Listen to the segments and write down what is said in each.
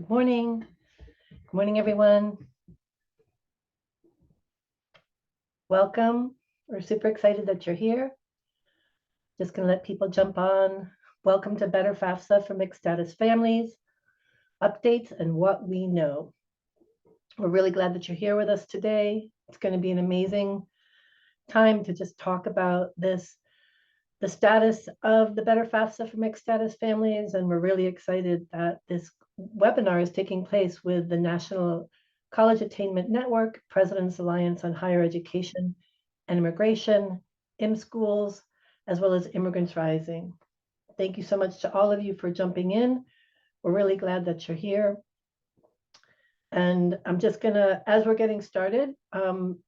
Good morning. Good morning, everyone. Welcome. We're super excited that you're here. Just going to let people jump on. Welcome to Better FAFSA for mixed status families, updates and what we know. We're really glad that you're here with us today. It's going to be an amazing time to just talk about this, the status of the Better FAFSA for mixed status families. And we're really excited that this webinar is taking place with the National College Attainment Network, President's Alliance on Higher Education and Immigration, ImSchools, as well as Immigrants Rising. Thank you so much to all of you for jumping in. We're really glad that you're here. And I'm just gonna, as we're getting started,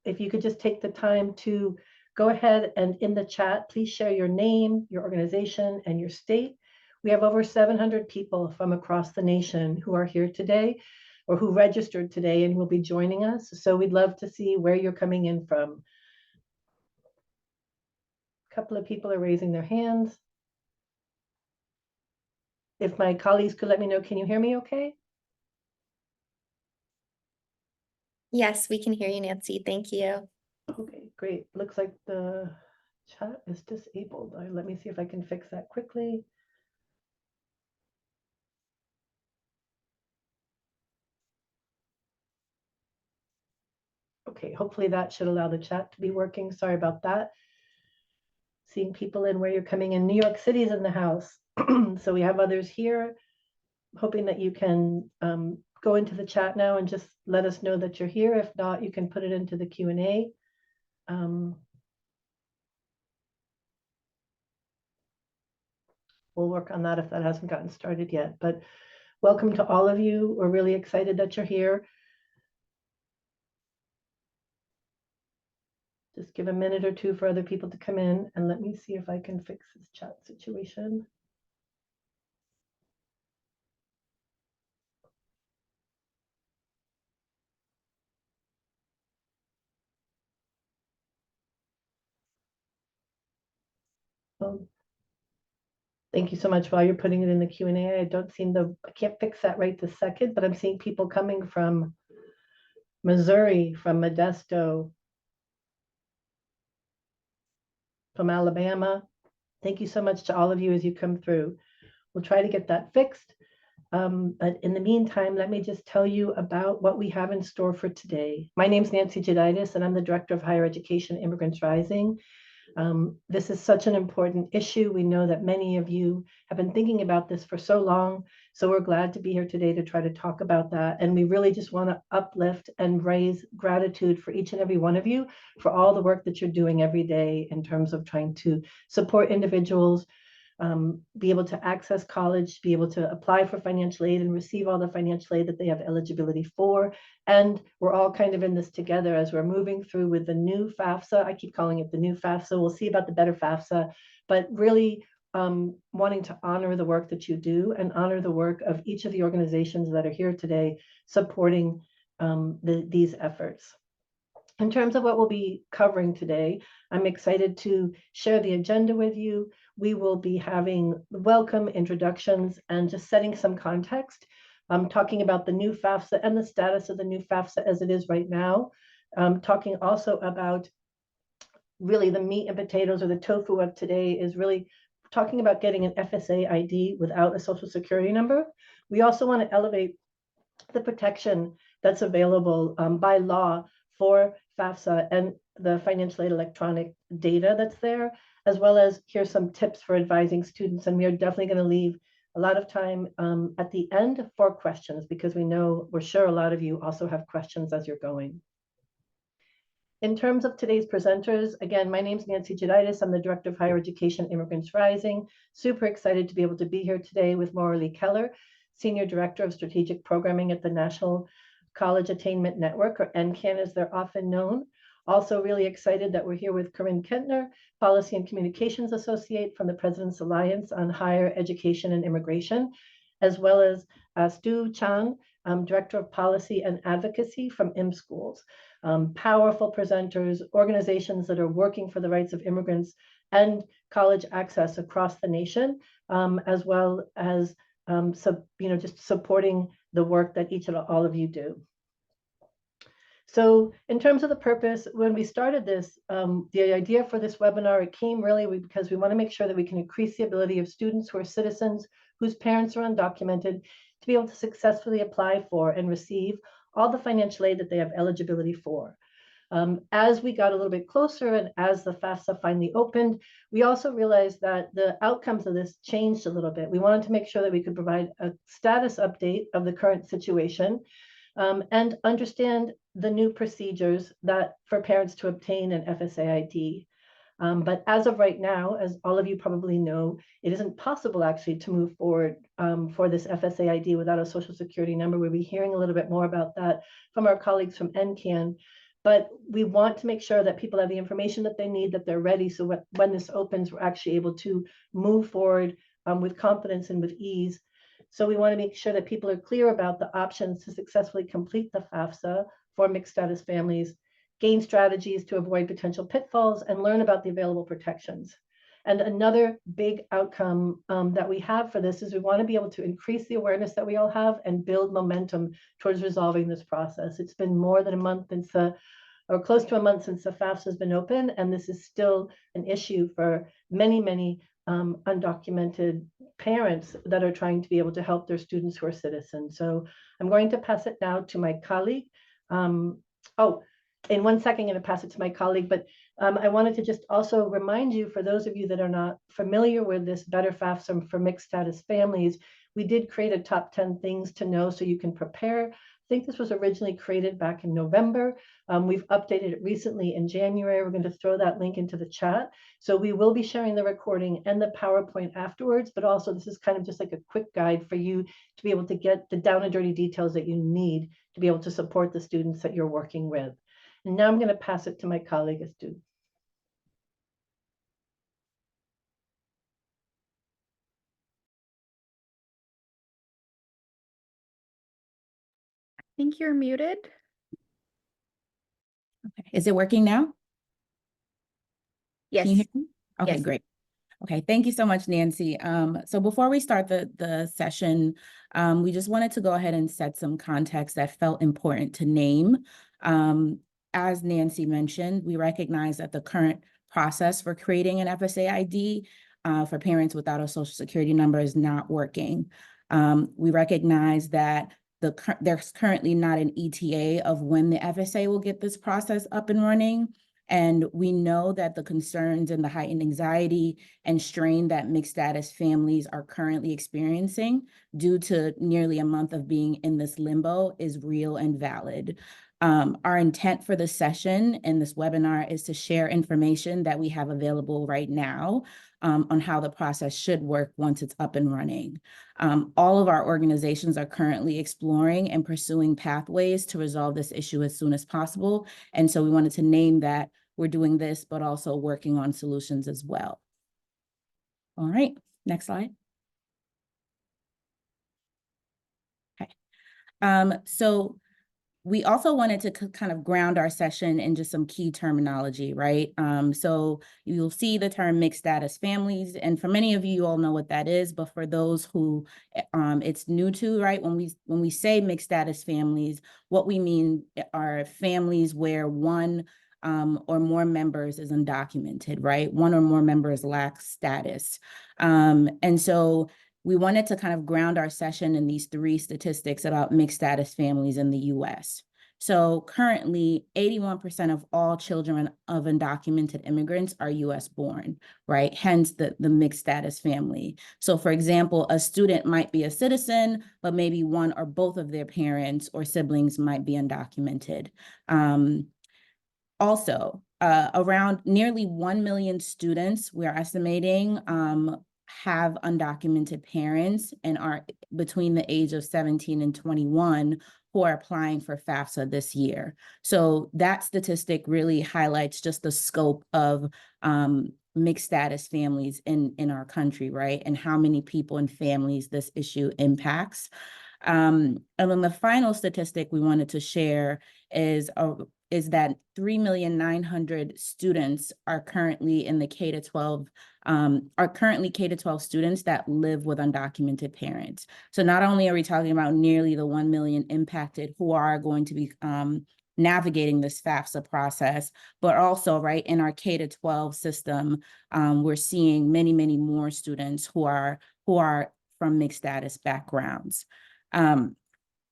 if you could just take the time to go ahead and in the chat, please share your name, your organization, and your state. We have over 700 people from across the nation who are here today or who registered today and will be joining us. So we'd love to see where you're coming in from. A couple of people are raising their hands. If my colleagues could let me know, can you hear me okay? Yes, we can hear you, Nancy. Thank you. Okay, great. Looks like the chat is disabled. Let me see if I can fix that quickly. Okay, hopefully that should allow the chat to be working. Sorry about that. Seeing people in where you're coming in. New York City is in the house. So we have others here. Hoping that you can go into the chat now and just let us know that you're here. If not, you can put it into the Q&A. We'll work on that if that hasn't gotten started yet. But welcome to all of you. We're really excited that you're here. Just give a minute or two for other people to come in, and let me see if I can fix this chat situation. Thank you so much. While you're putting it in the Q&A, I can't fix that right this second, but I'm seeing people coming from Missouri, from Modesto, from Alabama. Thank you so much to all of you as you come through. We'll try to get that fixed. But in the meantime, let me just tell you about what we have in store for today. My name is Nancy Giditis, and I'm the Director of Higher Education, Immigrants Rising. This is such an important issue. We know that many of you have been thinking about this for so long, so we're glad to be here today to try to talk about that. And we really just want to uplift and raise gratitude for each and every one of you for all the work that you're doing every day in terms of trying to support individuals, be able to access college, be able to apply for financial aid and receive all the financial aid that they have eligibility for. And we're all kind of in this together as we're moving through with the new FAFSA. I keep calling it the new FAFSA. We'll see about the Better FAFSA, but really wanting to honor the work that you do and honor the work of each of the organizations that are here today supporting these efforts. In terms of what we'll be covering today, I'm excited to share the agenda with you. We will be having welcome introductions and just setting some context. I'm talking about the new FAFSA and the status of the new FAFSA as it is right now. Talking also about really the meat and potatoes or the tofu of today is really talking about getting an FSA ID without a social security number. We also want to elevate the protection that's available by law for FAFSA and the financial aid electronic data that's there, as well as here's some tips for advising students. And we are definitely going to leave a lot of time at the end for questions, because we're sure a lot of you also have questions as you're going. In terms of today's presenters, again, my name is Nancy Giditis. I'm the Director of Higher Education, Immigrants Rising. Super excited to be able to be here today with Morley Keller, Senior Director of Strategic Programming at the National College Attainment Network, or NCAN as they're often known. Also really excited that we're here with Corinne Kentner, Policy and Communications Associate from the President's Alliance on Higher Education and Immigration, as well as Stu Chan, Director of Policy and Advocacy from ImSchools. Powerful presenters, organizations that are working for the rights of immigrants and college access across the nation, as well as just supporting the work that each and all of you do. So in terms of the purpose, when we started this, the idea for this webinar, it came really because we want to make sure that we can increase the ability of students who are citizens, whose parents are undocumented, to be able to successfully apply for and receive all the financial aid that they have eligibility for. As we got a little bit closer and as the FAFSA finally opened, we also realized that the outcomes of this changed a little bit. We wanted to make sure that we could provide a status update of the current situation, and understand the new procedures that for parents to obtain an FSA ID. But as of right now, as all of you probably know, it isn't possible actually to move forward for this FSA ID without a social security number. We'll be hearing a little bit more about that from our colleagues from NCAN. But we want to make sure that people have the information that they need, that they're ready. So when this opens, we're actually able to move forward with confidence and with ease. So we want to make sure that people are clear about the options to successfully complete the FAFSA for mixed status families, gain strategies to avoid potential pitfalls, and learn about the available protections. And another big outcome that we have for this is we want to be able to increase the awareness that we all have and build momentum towards resolving this process. It's been more than a month since or close to a month since the FAFSA has been open, and this is still an issue for many, many undocumented parents that are trying to be able to help their students who are citizens. So I'm going to pass it now to my colleague. In 1 second, I'm going to pass it to my colleague, but I wanted to just also remind you, for those of you that are not familiar with this Better FAFSA for mixed status families, we did create a top 10 things to know so you can prepare. I think this was originally created back in November. We've updated it recently in January. We're going to throw that link into the chat. So we will be sharing the recording and the PowerPoint afterwards, but also this is kind of just like a quick guide for you to be able to get the down and dirty details that you need to be able to support the students that you're working with. And now I'm going to pass it to my colleague, Astu. I think you're muted. Okay, is it working now? Yes. Can you hear me? Okay, Yes. great. Okay, thank you so much, Nancy. So before we start the session, we just wanted to go ahead and set some context that felt important to name. As Nancy mentioned, we recognize that the current process for creating an FSA ID for parents without a social security number is not working. We recognize that there's currently not an ETA of when the FSA will get this process up and running. And we know that the concerns and the heightened anxiety and strain that mixed status families are currently experiencing due to nearly a month of being in this limbo is real and valid. Our intent for this session and this webinar is to share information that we have available right now on how the process should work once it's up and running. All of our organizations are currently exploring and pursuing pathways to resolve this issue as soon as possible. And so we wanted to name that we're doing this, but also working on solutions as well. All right, next slide. Okay. So we also wanted to kind of ground our session in just some key terminology, right? So you'll see the term mixed status families, and for many of you, you all know what that is, but for those who it's new to, right? When we say mixed status families, what we mean are families where one or more members is undocumented, right? One or more members lack status. And so we wanted to kind of ground our session in these three statistics about mixed status families in the US. So currently, 81% of all children of undocumented immigrants are US born, right? Hence the mixed status family. So for example, a student might be a citizen, but maybe one or both of their parents or siblings might be undocumented. Also, around nearly 1 million students, we're estimating, have undocumented parents and are between the age of 17 and 21 who are applying for FAFSA this year. So that statistic really highlights just the scope of mixed status families in our country, right? And how many people and families this issue impacts. And then the final statistic we wanted to share is is that 3,900,000 students are currently in the K-12 K-12 students that live with undocumented parents. So not only are we talking about nearly the 1 million impacted who are going to be navigating this FAFSA process, but also, right, in our K-12 system, we're seeing many, many more students who are from mixed status backgrounds.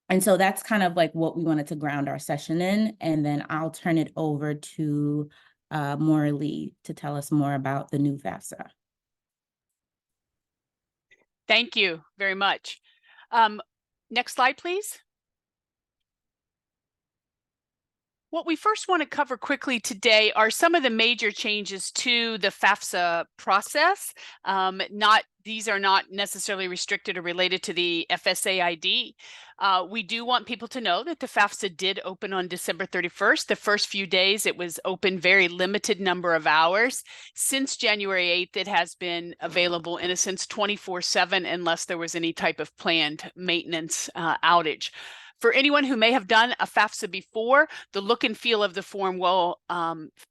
And so that's kind of like what we wanted to ground our session in. And then I'll turn it over to Morley to tell us more about the new FAFSA. Thank you very much. Next slide, please. What we first want to cover quickly today are some of the major changes to the FAFSA process. These are not necessarily restricted or related to the FSA ID. We do want people to know that the FAFSA did open on December 31st. The first few days it was open very limited number of hours. Since January 8th, it has been available in a sense 24/7 unless there was any type of planned maintenance outage. For anyone who may have done a FAFSA before, the look and feel of the form will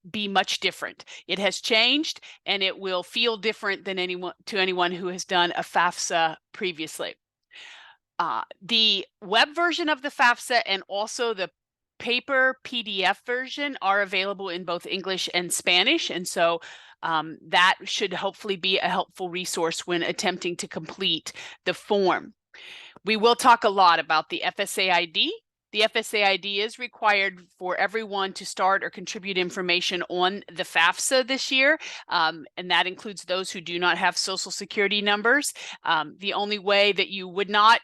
be much different. It has changed and it will feel different than anyone who has done a FAFSA previously. The web version of the FAFSA and also the paper PDF version are available in both English and Spanish. And so that should hopefully be a helpful resource when attempting to complete the form. We will talk a lot about the FSA ID. The FSA ID is required for everyone to start or contribute information on the FAFSA this year, and that includes those who do not have Social Security numbers. The only way that you would not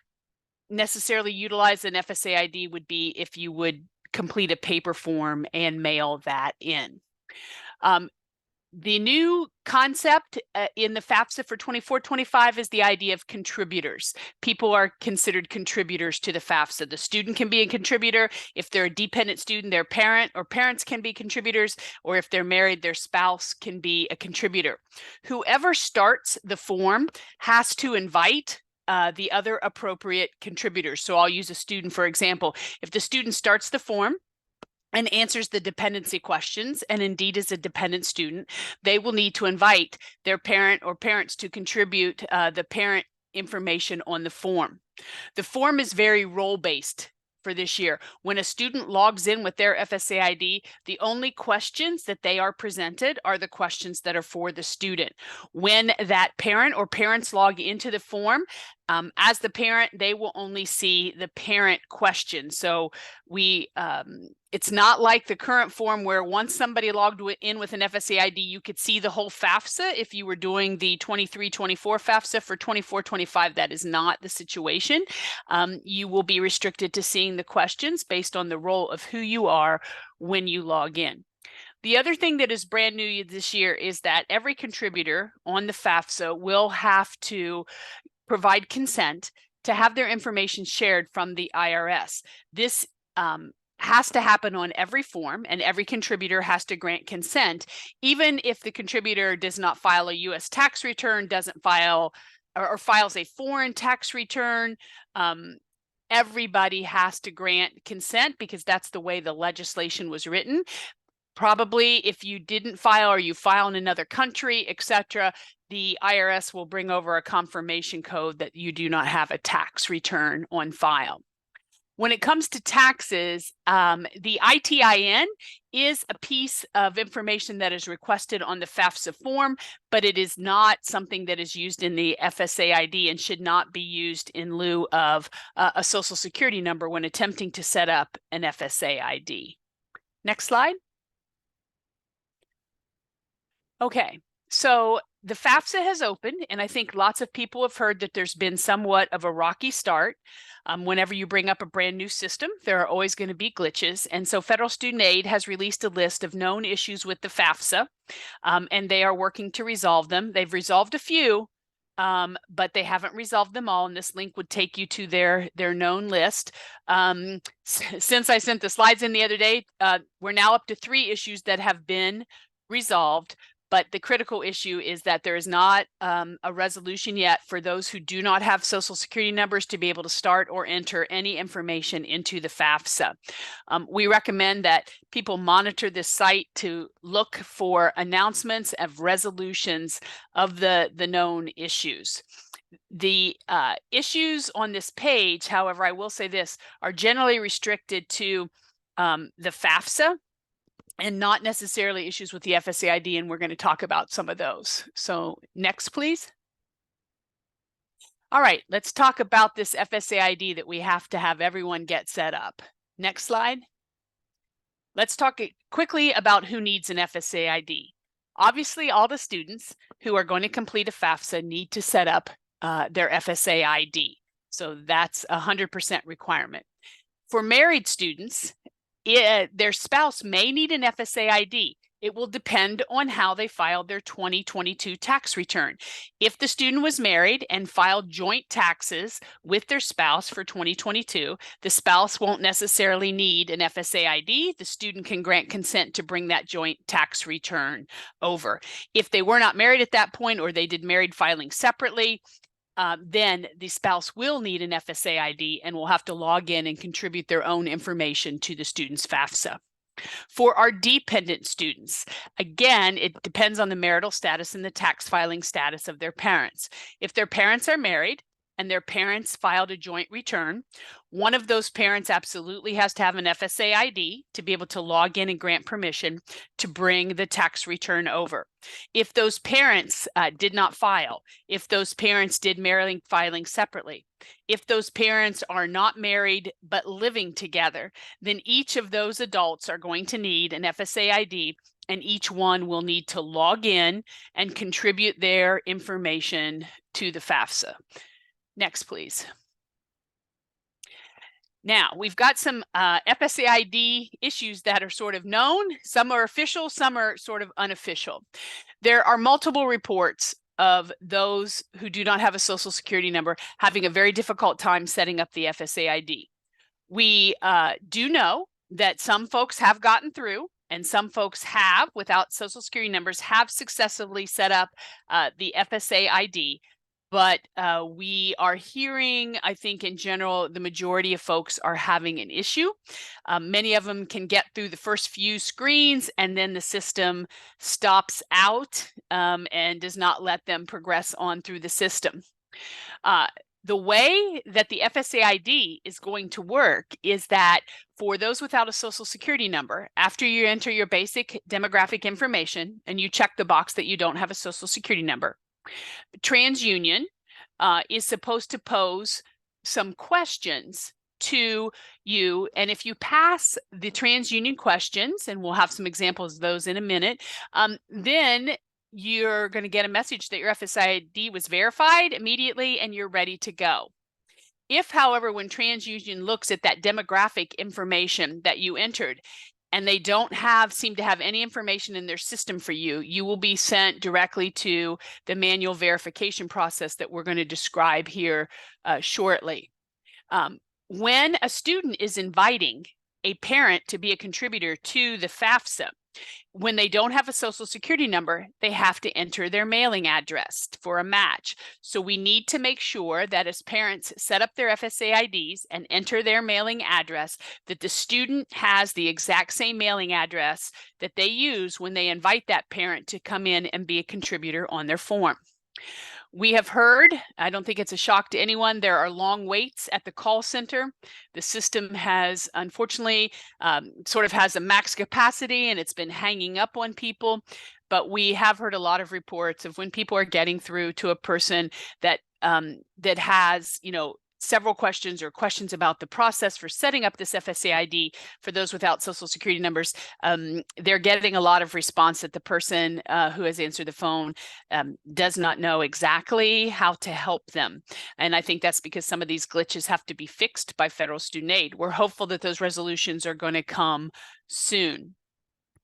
necessarily utilize an FSA ID would be if you would complete a paper form and mail that in. The new concept in the FAFSA for 24-25 is the idea of contributors. People are considered contributors to the FAFSA. The student can be a contributor. If they're a dependent student, their parent or parents can be contributors, or if they're married, their spouse can be a contributor. Whoever starts the form has to invite the other appropriate contributors. So I'll use a student, for example. If the student starts the form and answers the dependency questions, and indeed is a dependent student, they will need to invite their parent or parents to contribute the parent information on the form. The form is very role-based for this year. When a student logs in with their FSA ID, the only questions that they are presented are the questions that are for the student. When that parent or parents log into the form, as the parent, they will only see the parent question. So it's not like the current form where once somebody logged in with an FSA ID, you could see the whole FAFSA. If you were doing the 23-24 FAFSA for 24-25, that is not the situation. You will be restricted to seeing the questions based on the role of who you are when you log in. The other thing that is brand new this year is that every contributor on the FAFSA will have to provide consent to have their information shared from the IRS. This has to happen on every form, and every contributor has to grant consent, even if the contributor does not file a U.S. tax return, doesn't file or files a foreign tax return. Everybody has to grant consent because that's the way the legislation was written. Probably if you didn't file or you file in another country, etc., the IRS will bring over a confirmation code that you do not have a tax return on file. When it comes to taxes, the ITIN is a piece of information that is requested on the FAFSA form, but it is not something that is used in the FSA ID and should not be used in lieu of a Social Security number when attempting to set up an FSA ID. Next slide. Okay, so the FAFSA has opened, and I think lots of people have heard that there's been somewhat of a rocky start. Whenever you bring up a brand new system, there are always going to be glitches. And so Federal Student Aid has released a list of known issues with the FAFSA, and they are working to resolve them. They've resolved a few, but they haven't resolved them all. And this link would take you to their known list. Since I sent the slides in the other day, we're now up to 3 issues that have been resolved. But the critical issue is that there is not a resolution yet for those who do not have Social Security numbers to be able to start or enter any information into the FAFSA. We recommend that people monitor this site to look for announcements of resolutions of the known issues. The issues on this page, however, I will say this, are generally restricted to the FAFSA and not necessarily issues with the FSA ID, and we're going to talk about some of those. So next, please. All right, let's talk about this FSA ID that we have to have everyone get set up. Next slide. Let's talk quickly about who needs an FSA ID. Obviously, all the students who are going to complete a FAFSA need to set up their FSA ID. So that's 100% requirement. For married students, their spouse may need an FSA ID. It will depend on how they filed their 2022 tax return. If the student was married and filed joint taxes with their spouse for 2022, the spouse won't necessarily need an FSA ID. The student can grant consent to bring that joint tax return over. If they were not married at that point, or they did married filing separately, then the spouse will need an FSA ID and will have to log in and contribute their own information to the student's FAFSA. For our dependent students, again, it depends on the marital status and the tax filing status of their parents. If their parents are married and their parents filed a joint return, one of those parents absolutely has to have an FSA ID to be able to log in and grant permission to bring the tax return over. If those parents did not file, if those parents did married filing separately, if those parents are not married but living together, then each of those adults are going to need an FSA ID, and each one will need to log in and contribute their information to the FAFSA. Next, please. Now, we've got some FSA ID issues that are sort of known. Some are official, some are sort of unofficial. There are multiple reports of those who do not have a Social Security number having a very difficult time setting up the FSA ID. We do know that some folks have gotten through, and some folks have, without Social Security numbers, have successfully set up the FSA ID. But we are hearing, I think in general, the majority of folks are having an issue. Many of them can get through the first few screens, and then the system stops out and does not let them progress on through the system. The way that the FSA ID is going to work is that for those without a Social Security number, after you enter your basic demographic information and you check the box that you don't have a Social Security number, TransUnion is supposed to pose some questions to you, and if you pass the TransUnion questions, and we'll have some examples of those in a minute, then you're going to get a message that your FSA ID was verified immediately and you're ready to go. If, however, when TransUnion looks at that demographic information that you entered, and they don't seem to have any information in their system for you, you will be sent directly to the manual verification process that we're going to describe here shortly. When a student is inviting a parent to be a contributor to the FAFSA, when they don't have a Social Security number, they have to enter their mailing address for a match. So we need to make sure that as parents set up their FSA IDs and enter their mailing address, that the student has the exact same mailing address that they use when they invite that parent to come in and be a contributor on their form. We have heard, I don't think it's a shock to anyone, there are long waits at the call center. The system has, unfortunately, sort of has a max capacity, and it's been hanging up on people. But we have heard a lot of reports of when people are getting through to a person that that has, several questions or questions about the process for setting up this FSA ID for those without Social Security numbers. They're getting a lot of response that the person who has answered the phone does not know exactly how to help them. And I think that's because some of these glitches have to be fixed by federal student aid. We're hopeful that those resolutions are going to come soon.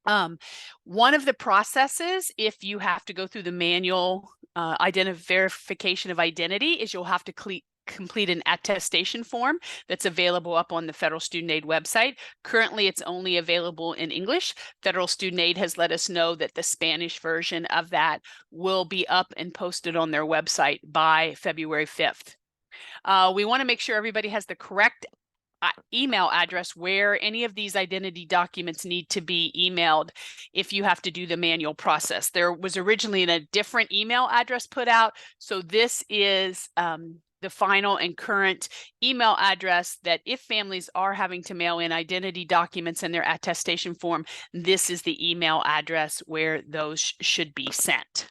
One of the processes, if you have to go through the manual verification of identity, is you'll have to complete an attestation form that's available up on the Federal Student Aid website. Currently, it's only available in English. Federal Student Aid has let us know that the Spanish version of that will be up and posted on their website by February 5th. We want to make sure everybody has the correct email address where any of these identity documents need to be emailed if you have to do the manual process. There was originally a different email address put out, so this is the final and current email address that if families are having to mail in identity documents in their attestation form, this is the email address where those should be sent.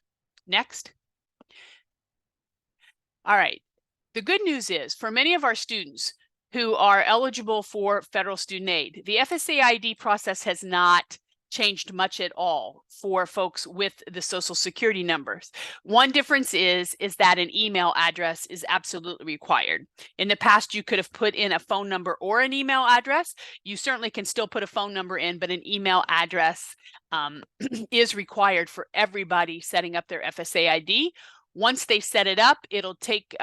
Next. All right. The good news is for many of our students who are eligible for federal student aid, the FSA ID process has not changed much at all for folks with the Social Security numbers. One difference is that an email address is absolutely required. In the past, you could have put in a phone number or an email address. You certainly can still put a phone number in, but an email address is required for everybody setting up their FSA ID. Once they set it up, it'll take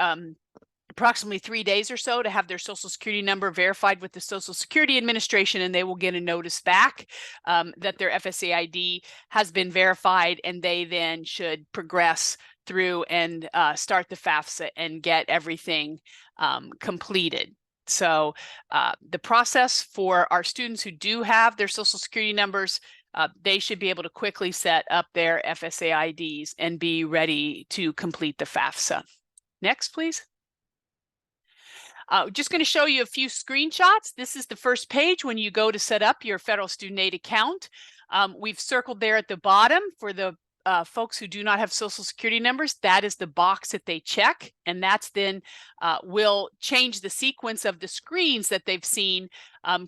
approximately 3 days or so to have their Social Security number verified with the Social Security Administration, and they will get a notice back that their FSA ID has been verified, and they then should progress through and start the FAFSA and get everything completed. So the process for our students who do have their Social Security numbers, they should be able to quickly set up their FSA IDs and be ready to complete the FAFSA. Next, please. Just going to show you a few screenshots. This is the first page when you go to set up your federal student aid account. We've circled there at the bottom for the folks who do not have Social Security numbers. That is the box that they check, and that's then will change the sequence of the screens that they've seen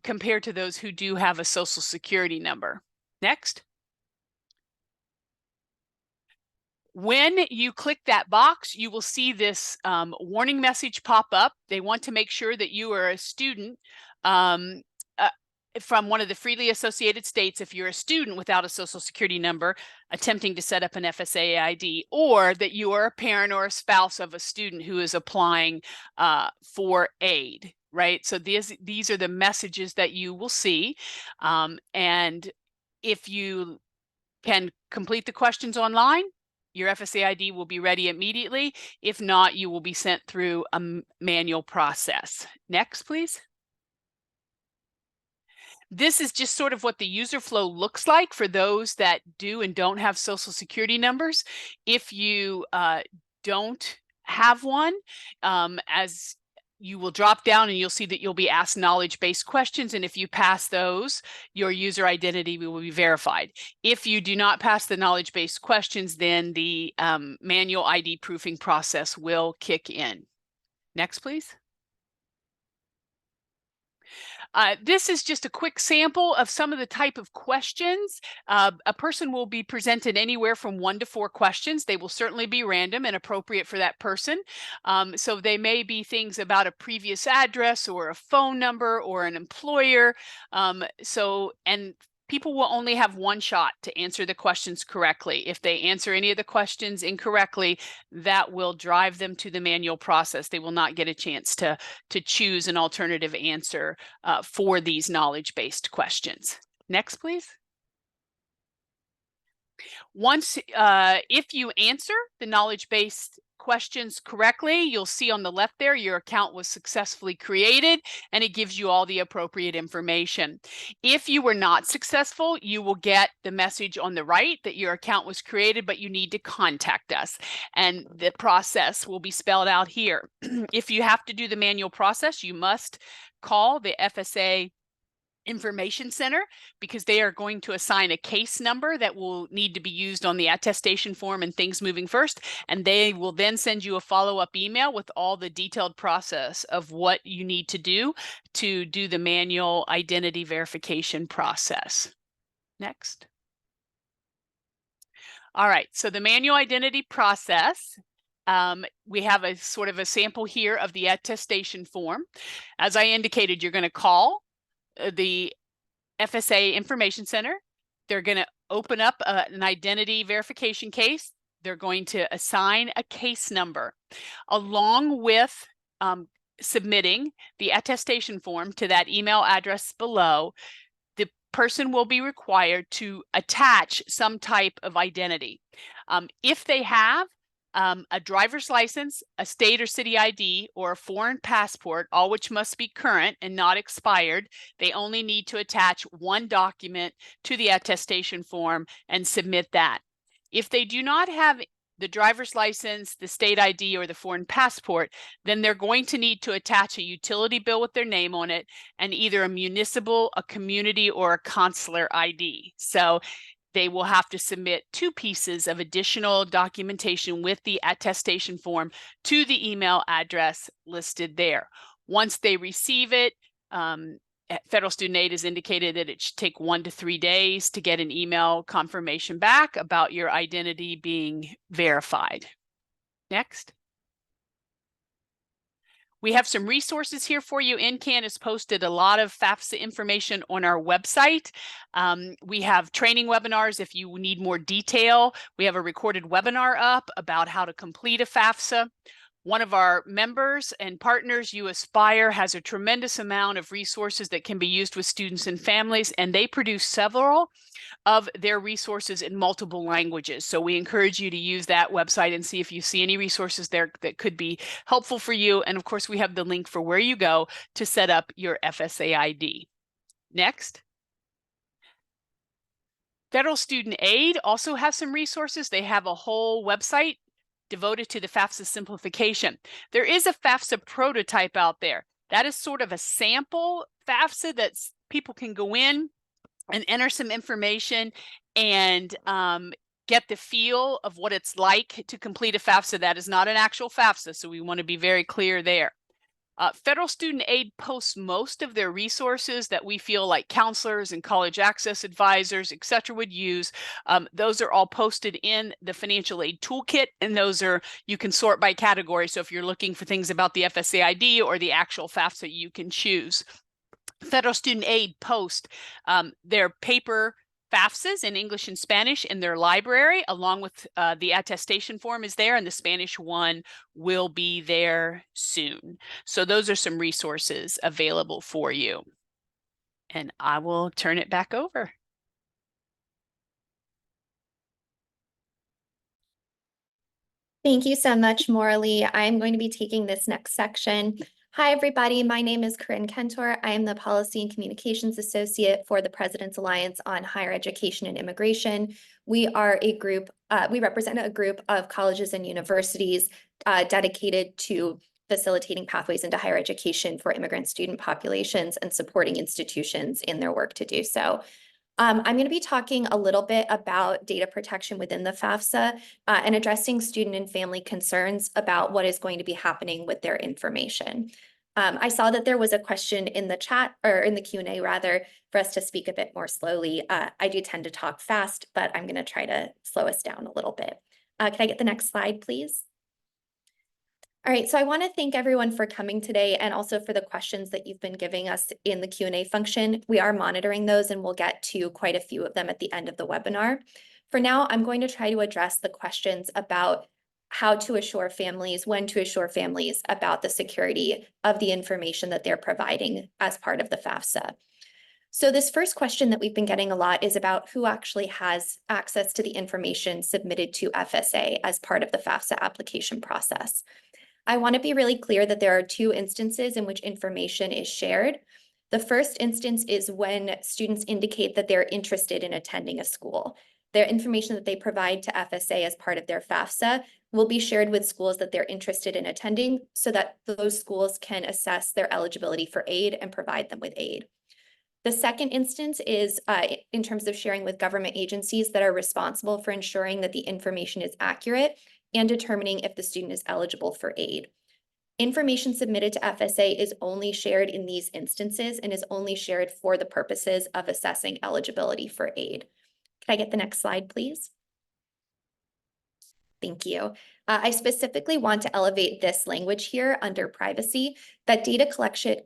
compared to those who do have a Social Security number. Next. When you click that box, you will see this warning message pop up. They want to make sure that you are a student from one of the freely associated states if you're a student without a Social Security number attempting to set up an FSA ID, or that you are a parent or a spouse of a student who is applying for aid, right? So these are the messages that you will see. And if you can complete the questions online, your FSA ID will be ready immediately. If not, you will be sent through a manual process. Next, please. This is just sort of what the user flow looks like for those that do and don't have Social Security numbers. If you don't have one, as you will drop down and you'll see that you'll be asked knowledge-based questions. And if you pass those, your user identity will be verified. If you do not pass the knowledge-based questions, then the manual ID proofing process will kick in. Next, please. This is just a quick sample of some of the type of questions. A person will be presented anywhere from 1 to 4 questions. They will certainly be random and appropriate for that person. So they may be things about a previous address or a phone number or an employer. And people will only have one shot to answer the questions correctly. If they answer any of the questions incorrectly, that will drive them to the manual process. They will not get a chance to choose an alternative answer for these knowledge-based questions. Next, please. Once, if you answer the knowledge-based questions correctly, you'll see on the left there, your account was successfully created, and it gives you all the appropriate information. If you were not successful, you will get the message on the right that your account was created, but you need to contact us. And the process will be spelled out here. If you have to do the manual process, you must call the FSA Information Center, because they are going to assign a case number that will need to be used on the attestation form and things moving first. And they will then send you a follow-up email with all the detailed process of what you need to do the manual identity verification process. Next. All right, so the manual identity process, we have a sort of a sample here of the attestation form. As I indicated, you're going to call the FSA Information Center. They're going to open up an identity verification case. They're going to assign a case number along with submitting the attestation form to that email address below, the person will be required to attach some type of identity. If they have a driver's license, a state or city ID, or a foreign passport, all which must be current and not expired, they only need to attach one document to the attestation form and submit that. If they do not have the driver's license, the state ID, or the foreign passport, then they're going to need to attach a utility bill with their name on it and either a municipal, a community, or a consular ID. So they will have to submit 2 pieces of additional documentation with the attestation form to the email address listed there. Once they receive it, Federal Student Aid has indicated that it should take 1 to 3 days to get an email confirmation back about your identity being verified. Next. We have some resources here for you. NCAN has posted a lot of FAFSA information on our website. We have training webinars if you need more detail. We have a recorded webinar up about how to complete a FAFSA. One of our members and partners, You Aspire, has a tremendous amount of resources that can be used with students and families, and they produce several of their resources in multiple languages. So we encourage you to use that website and see if you see any resources there that could be helpful for you. And of course, we have the link for where you go to set up your FSA ID. Next. Federal Student Aid also has some resources. They have a whole website devoted to the FAFSA simplification. There is a FAFSA prototype out there. That is sort of a sample FAFSA that people can go in and enter some information and get the feel of what it's like to complete a FAFSA. That is not an actual FAFSA, so we want to be very clear there. Federal Student Aid posts most of their resources that we feel like counselors and college access advisors, et cetera, would use. Those are all posted in the financial aid toolkit, and those are, you can sort by category. So if you're looking for things about the FSA ID or the actual FAFSA, you can choose. Federal Student Aid post their paper FAFSAs in English and Spanish in their library, along with the attestation form is there, and the Spanish one will be there soon. So those are some resources available for you. And I will turn it back over. Thank you so much, Morley. I'm going to be taking this next section. Hi, everybody. My name is Corinne Kentor. I am the Policy and Communications Associate for the President's Alliance on Higher Education and Immigration. We are a group, we represent a group of colleges and universities dedicated to facilitating pathways into higher education for immigrant student populations and supporting institutions in their work to do so. I'm going to be talking a little bit about data protection within the FAFSA and addressing student and family concerns about what is going to be happening with their information. I saw that there was a question in the chat, or in the Q&A rather, for us to speak a bit more slowly. I do tend to talk fast, but I'm going to try to slow us down a little bit. Can I get the next slide, please? All right, so I want to thank everyone for coming today and also for the questions that you've been giving us in the Q&A function. We are monitoring those and we'll get to quite a few of them at the end of the webinar. For now, I'm going to try to address the questions about how to assure families, when to assure families about the security of the information that they're providing as part of the FAFSA. So this first question that we've been getting a lot is about who actually has access to the information submitted to FSA as part of the FAFSA application process. I want to be really clear that there are 2 instances in which information is shared. The first instance is when students indicate that they're interested in attending a school. Their information that they provide to FSA as part of their FAFSA will be shared with schools that they're interested in attending so that those schools can assess their eligibility for aid and provide them with aid. The second instance is in terms of sharing with government agencies that are responsible for ensuring that the information is accurate and determining if the student is eligible for aid. Information submitted to FSA is only shared in these instances and is only shared for the purposes of assessing eligibility for aid. Can I get the next slide, please? Thank you. I specifically want to elevate this language here under privacy, that data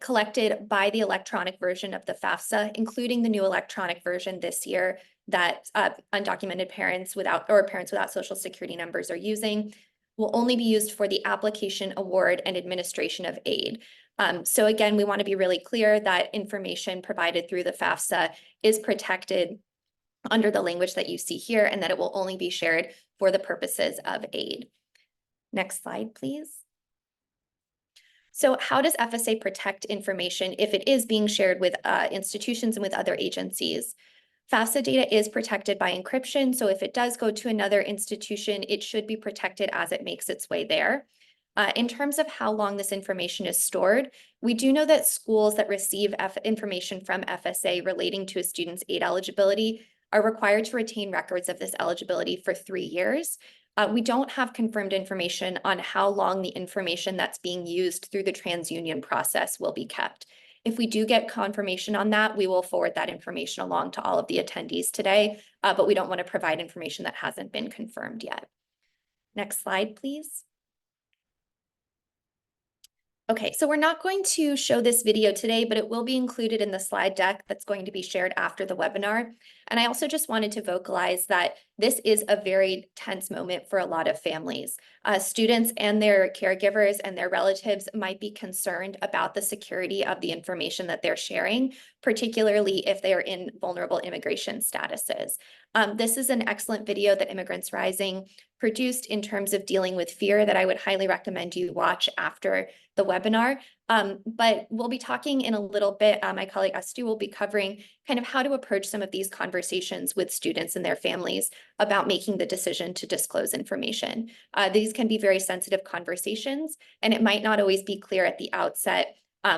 collected by the electronic version of the FAFSA, including the new electronic version this year that undocumented parents without, or parents without social security numbers are using, will only be used for the application, award, and administration of aid. So again, we want to be really clear that information provided through the FAFSA is protected under the language that you see here, and that it will only be shared for the purposes of aid. Next slide, please. So how does FSA protect information if it is being shared with institutions and with other agencies? FAFSA data is protected by encryption, so if it does go to another institution, it should be protected as it makes its way there. In terms of how long this information is stored, we do know that schools that receive information from FSA relating to a student's aid eligibility are required to retain records of this eligibility for 3 years. We don't have confirmed information on how long the information that's being used through the TransUnion process will be kept. If we do get confirmation on that, we will forward that information along to all of the attendees today, but we don't want to provide information that hasn't been confirmed yet. Next slide, please. Okay, so we're not going to show this video today, but it will be included in the slide deck that's going to be shared after the webinar. And I also just wanted to vocalize that this is a very tense moment for a lot of families. Students and their caregivers and their relatives might be concerned about the security of the information that they're sharing, particularly if they are in vulnerable immigration statuses. This is an excellent video that Immigrants Rising produced in terms of dealing with fear that I would highly recommend you watch after the webinar. But we'll be talking in a little bit, my colleague Astu will be covering kind of how to approach some of these conversations with students and their families about making the decision to disclose information. These can be very sensitive conversations, and it might not always be clear at the outset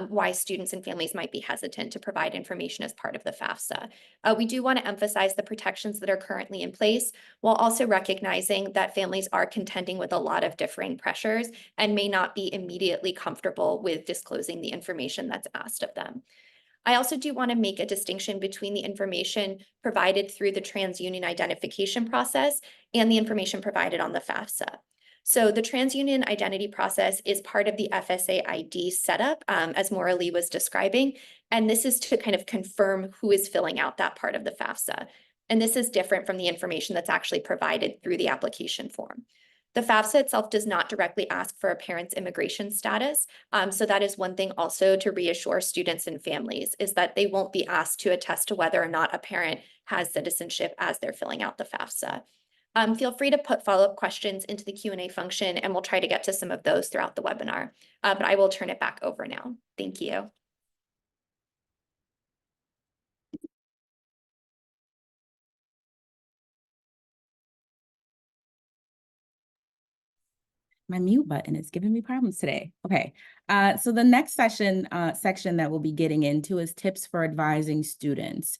why students and families might be hesitant to provide information as part of the FAFSA. We do want to emphasize the protections that are currently in place, while also recognizing that families are contending with a lot of differing pressures and may not be immediately comfortable with disclosing the information that's asked of them. I also do want to make a distinction between the information provided through the TransUnion identification process and the information provided on the FAFSA. So the TransUnion identity process is part of the FSA ID setup, as Maura Lee was describing, and this is to kind of confirm who is filling out that part of the FAFSA. And this is different from the information that's actually provided through the application form. The FAFSA itself does not directly ask for a parent's immigration status, so that is one thing also to reassure students and families, is that they won't be asked to attest to whether or not a parent has citizenship as they're filling out the FAFSA. Feel free to put follow-up questions into the Q&A function, and we'll try to get to some of those throughout the webinar. But I will turn it back over now. Thank you. My mute button is giving me problems today. Okay, so the next section that we'll be getting into is tips for advising students.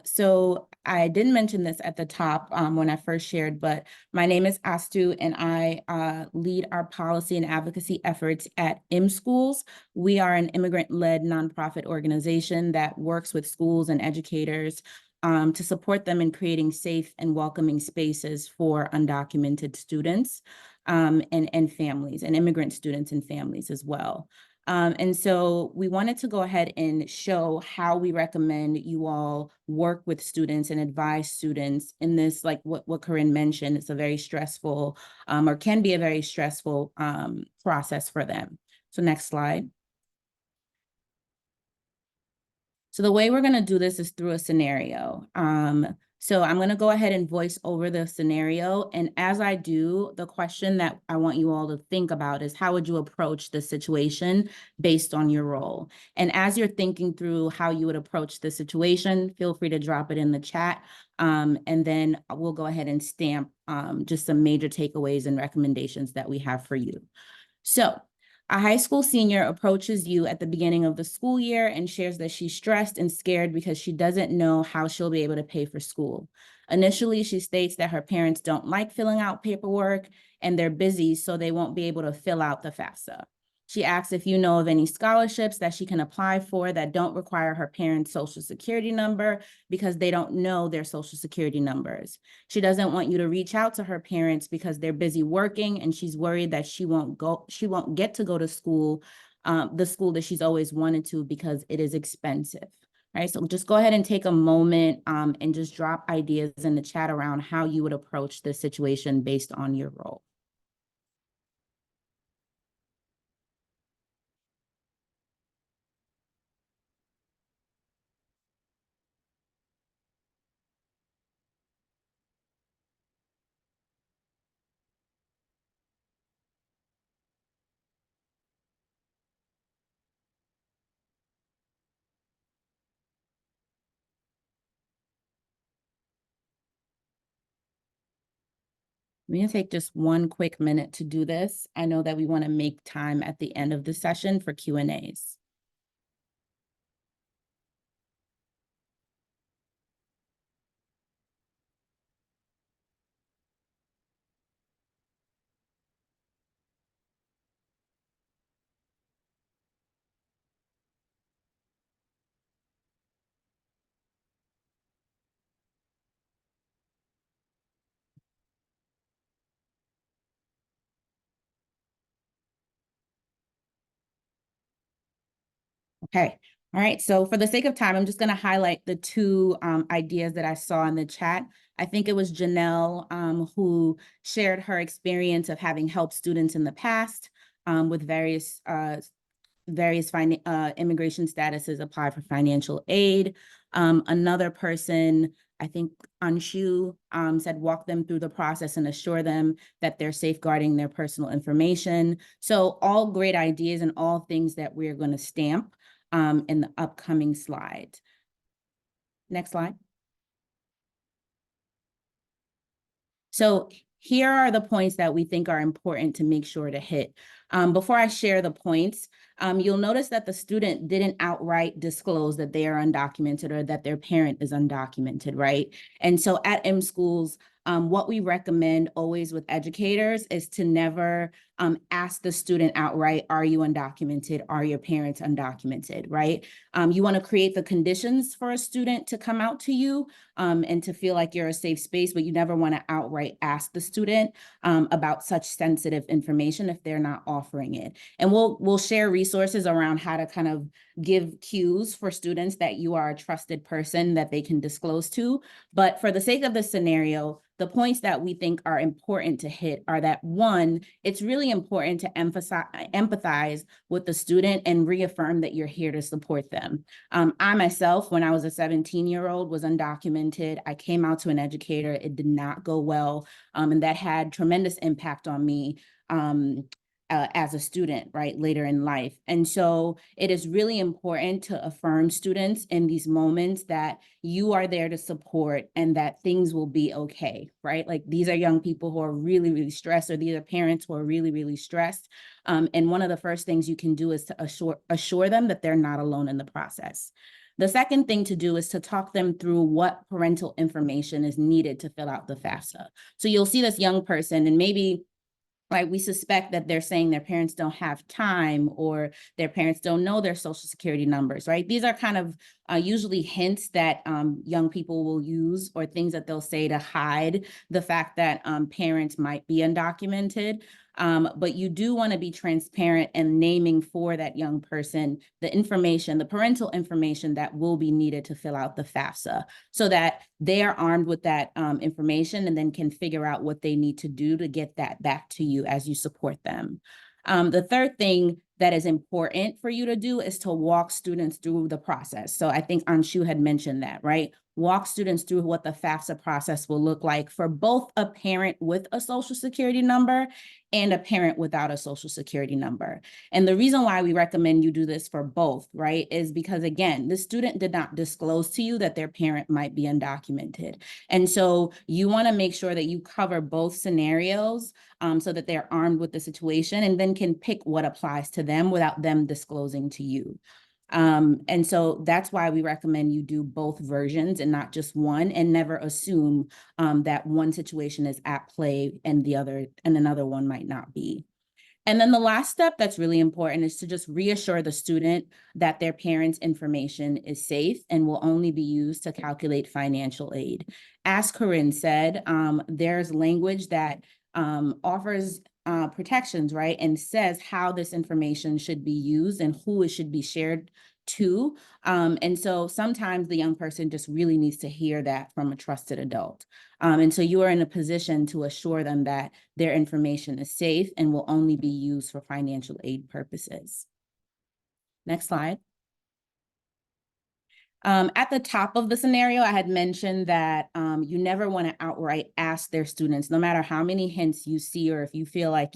So I didn't mention this at the top when I first shared, but my name is Astu, and I lead our policy and advocacy efforts at ImSchools. We are an immigrant-led nonprofit organization that works with schools and educators to support them in creating safe and welcoming spaces for undocumented students. And families, and immigrant students and families as well. And so we wanted to go ahead and show how we recommend you all work with students and advise students in this, like what Corinne mentioned, it's a very stressful, or can be a very stressful process for them. So next slide. So the way we're going to do this is through a scenario. So I'm going to go ahead and voice over the scenario. And as I do, the question that I want you all to think about is, how would you approach the situation based on your role? And as you're thinking through how you would approach the situation, feel free to drop it in the chat. And then we'll go ahead and stamp just some major takeaways and recommendations that we have for you. So a high school senior approaches you at the beginning of the school year and shares that she's stressed and scared because she doesn't know how she'll be able to pay for school. Initially, she states that her parents don't like filling out paperwork and they're busy, so they won't be able to fill out the FAFSA. She asks if you know of any scholarships that she can apply for that don't require her parents' social security number because they don't know their social security numbers. She doesn't want you to reach out to her parents because they're busy working, and she's worried that she won't get to go to school, the school that she's always wanted to, because it is expensive. Right, so just go ahead and take a moment and just drop ideas in the chat around how you would approach this situation based on your role. I'm going to take just one quick minute to do this. I know that we want to make time at the end of the session for Q&As. Okay. All right. So for the sake of time, I'm just going to highlight the two ideas that I saw in the chat. I think it was Janelle who shared her experience of having helped students in the past with various immigration statuses apply for financial aid. Another person, I think Anshu, said walk them through the process and assure them that they're safeguarding their personal information. So all great ideas and all things that we're going to stamp in the upcoming slide. Next slide. So here are the points that we think are important to make sure to hit. Before I share the points, you'll notice that the student didn't outright disclose that they are undocumented or that their parent is undocumented, right? And so at M Schools, what we recommend always with educators is to never ask the student outright, are you undocumented? Are your parents undocumented, right? You want to create the conditions for a student to come out to you and to feel like you're a safe space, but you never want to outright ask the student about such sensitive information if they're not offering it. And we'll share resources around how to kind of give cues for students that you are a trusted person that they can disclose to. But for the sake of the scenario, the points that we think are important to hit are that, one, it's really important to empathize with the student and reaffirm that you're here to support them. I myself, when I was a 17-year-old, was undocumented. I came out to an educator. It did not go well, and that had tremendous impact on me as a student, right, later in life. And so it is really important to affirm students in these moments that you are there to support and that things will be okay, right? Like these are young people who are really, really stressed, or these are parents who are really, really stressed. And one of the first things you can do is to assure them that they're not alone in the process. The second thing to do is to talk them through what parental information is needed to fill out the FAFSA. So you'll see this young person and maybe we suspect that they're saying their parents don't have time or their parents don't know their social security numbers, right? These are kind of usually hints that young people will use or things that they'll say to hide the fact that parents might be undocumented. But you do want to be transparent and naming for that young person the information, the parental information that will be needed to fill out the FAFSA so that they are armed with that information and then can figure out what they need to do to get that back to you as you support them. The third thing that is important for you to do is to walk students through the process. So I think Anshu had mentioned that, right? Walk students through what the FAFSA process will look like for both a parent with a social security number and a parent without a social security number. And the reason why we recommend you do this for both, right, is because, again, the student did not disclose to you that their parent might be undocumented. And so you want to make sure that you cover both scenarios so that they're armed with the situation and then can pick what applies to them without them disclosing to you. And so that's why we recommend you do both versions and not just one, and never assume that one situation is at play and another one might not be. And then the last step that's really important is to just reassure the student that their parents' information is safe and will only be used to calculate financial aid. As Corinne said, there's language that offers protections, right, and says how this information should be used and who it should be shared to. And so sometimes the young person just really needs to hear that from a trusted adult. And so you are in a position to assure them that their information is safe and will only be used for financial aid purposes. Next slide. At the top of the scenario, I had mentioned that you never want to outright ask their students, no matter how many hints you see, or if you feel like,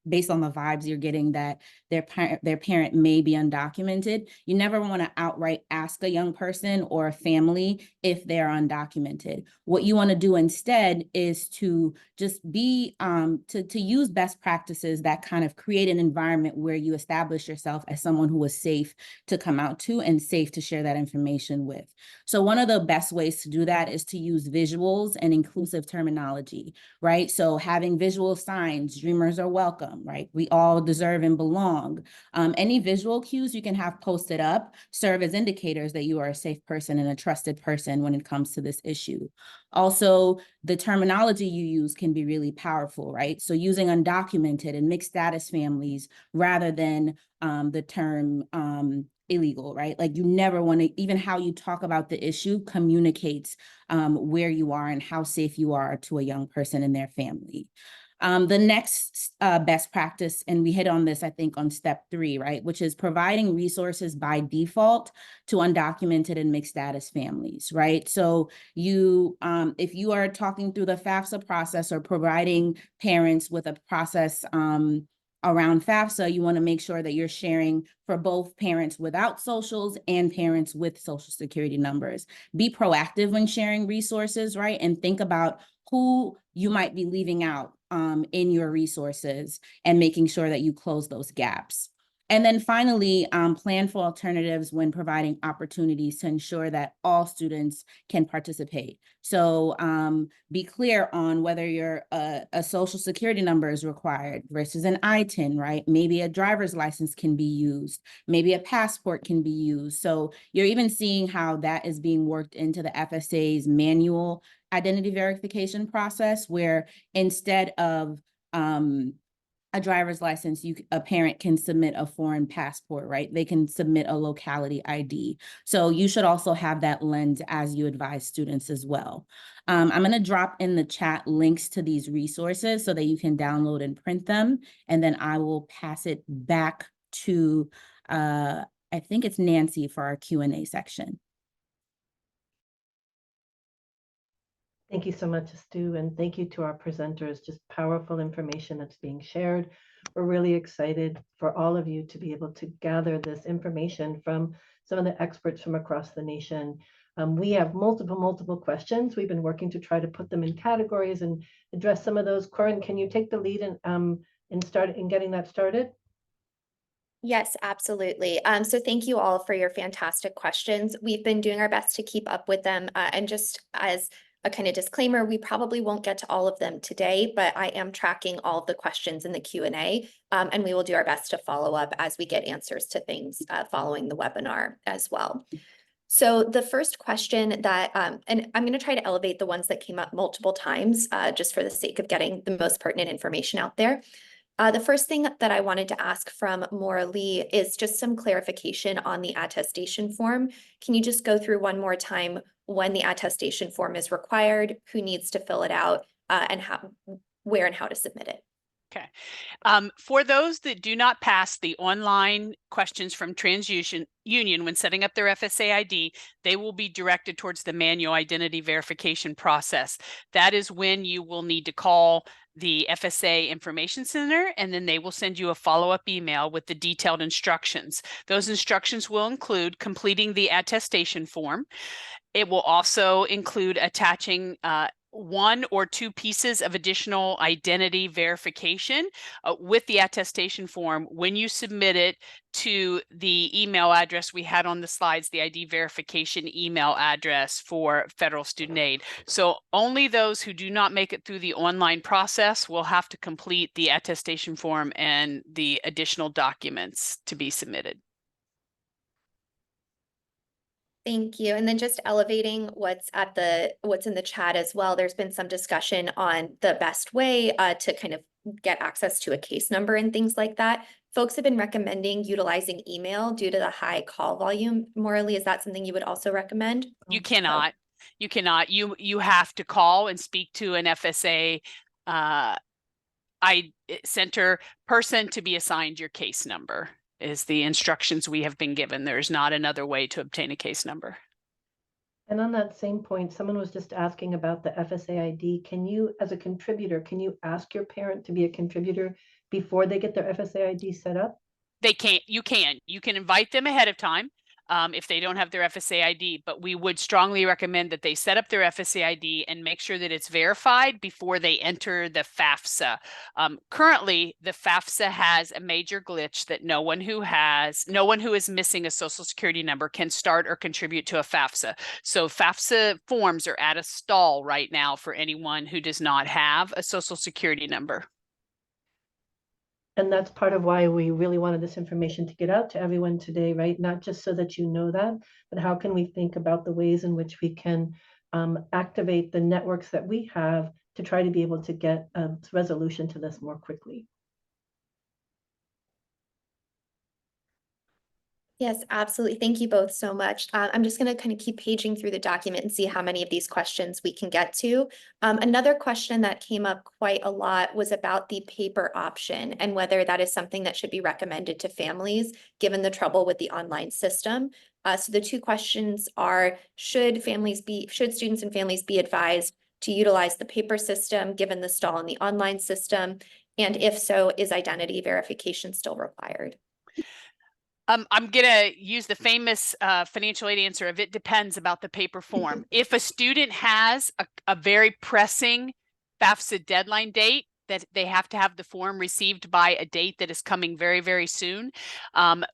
based on the vibes you're getting that their parent may be undocumented, you never want to outright ask a young person or a family if they're undocumented. What you want to do instead is to just be, to use best practices that kind of create an environment where you establish yourself as someone who is safe to come out to and safe to share that information with. So one of the best ways to do that is to use visuals and inclusive terminology, right? So having visual signs, dreamers are welcome, right? We all deserve and belong. Any visual cues you can have posted up serve as indicators that you are a safe person and a trusted person when it comes to this issue. Also, the terminology you use can be really powerful, right? So using undocumented and mixed status families rather than the term illegal, right? Like you never want to, even how you talk about the issue communicates where you are and how safe you are to a young person and their family. The next best practice, and we hit on this, I think, on step 3, right, which is providing resources by default to undocumented and mixed status families, right? So you, if you are talking through the FAFSA process or providing parents with a process around FAFSA, you want to make sure that you're sharing for both parents without socials and parents with social security numbers. Be proactive when sharing resources, right? And think about who you might be leaving out in your resources and making sure that you close those gaps. And then finally, plan for alternatives when providing opportunities to ensure that all students can participate. So be clear on whether a social security number is required versus an ITIN, right? Maybe a driver's license can be used. Maybe a passport can be used. So you're even seeing how that is being worked into the FSA's manual identity verification process, where instead of a driver's license, a parent can submit a foreign passport, right? They can submit a locality ID. So you should also have that lens as you advise students as well. I'm going to drop in the chat links to these resources so that you can download and print them. And then I will pass it back to, I think it's Nancy for our Q&A section. Thank you so much, Stu, and thank you to our presenters. Just powerful information that's being shared. We're really excited for all of you to be able to gather this information from some of the experts from across the nation. We have multiple questions. We've been working to try to put them in categories and address some of those. Corinne, can you take the lead and start in getting that started? Yes, absolutely. So thank you all for your fantastic questions. We've been doing our best to keep up with them. And just as a kind of disclaimer, we probably won't get to all of them today, but I am tracking all of the questions in the Q&A, and we will do our best to follow up as we get answers to things following the webinar as well. So the first question that, and I'm going to try to elevate the ones that came up multiple times, just for the sake of getting the most pertinent information out there. The first thing that I wanted to ask from Maura Lee is just some clarification on the attestation form. Can you just go through one more time when the attestation form is required, who needs to fill it out, and how, where and how to submit it? Okay. For those that do not pass the online questions from TransUnion when setting up their FSA ID, they will be directed towards the manual identity verification process. That is when you will need to call the FSA Information Center, and then they will send you a follow-up email with the detailed instructions. Those instructions will include completing the attestation form. It will also include attaching 1 or 2 pieces of additional identity verification with the attestation form when you submit it to the email address we had on the slides, the ID verification email address for federal student aid. So only those who do not make it through the online process will have to complete the attestation form and the additional documents to be submitted. Thank you. And then just elevating what's in the chat as well. There's been some discussion on the best way to kind of get access to a case number and things like that. Folks have been recommending utilizing email due to the high call volume. Maura Lee, is that something you would also recommend? You cannot. You cannot. You have to call and speak to an FSA center person to be assigned your case number. Is the instructions we have been given. There's not another way to obtain a case number. And on that same point, someone was just asking about the FSA ID. Can you, as a contributor, can you ask your parent to be a contributor before they get their FSA ID set up? They can't, you can invite them ahead of time if they don't have their FSA ID, but we would strongly recommend that they set up their FSA ID and make sure that it's verified before they enter the FAFSA. Currently, the FAFSA has a major glitch that no one who is missing a social security number can start or contribute to a FAFSA. So FAFSA forms are at a stall right now for anyone who does not have a social security number. And that's part of why we really wanted this information to get out to everyone today, right? Not just so that you know that, but how can we think about the ways in which we can activate the networks that we have to try to be able to get a resolution to this more quickly. Yes, absolutely. Thank you both so much. I'm just going to kind of keep paging through the document and see how many of these questions we can get to. Another question that came up quite a lot was about the paper option and whether that is something that should be recommended to families given the trouble with the online system. So the two questions are, should students and families be advised to utilize the paper system given the stall in the online system? And if so, is identity verification still required? I'm going to use the famous financial aid answer of it depends about the paper form. If a student has a very pressing FAFSA deadline date, that they have to have the form received by a date that is coming very, very soon.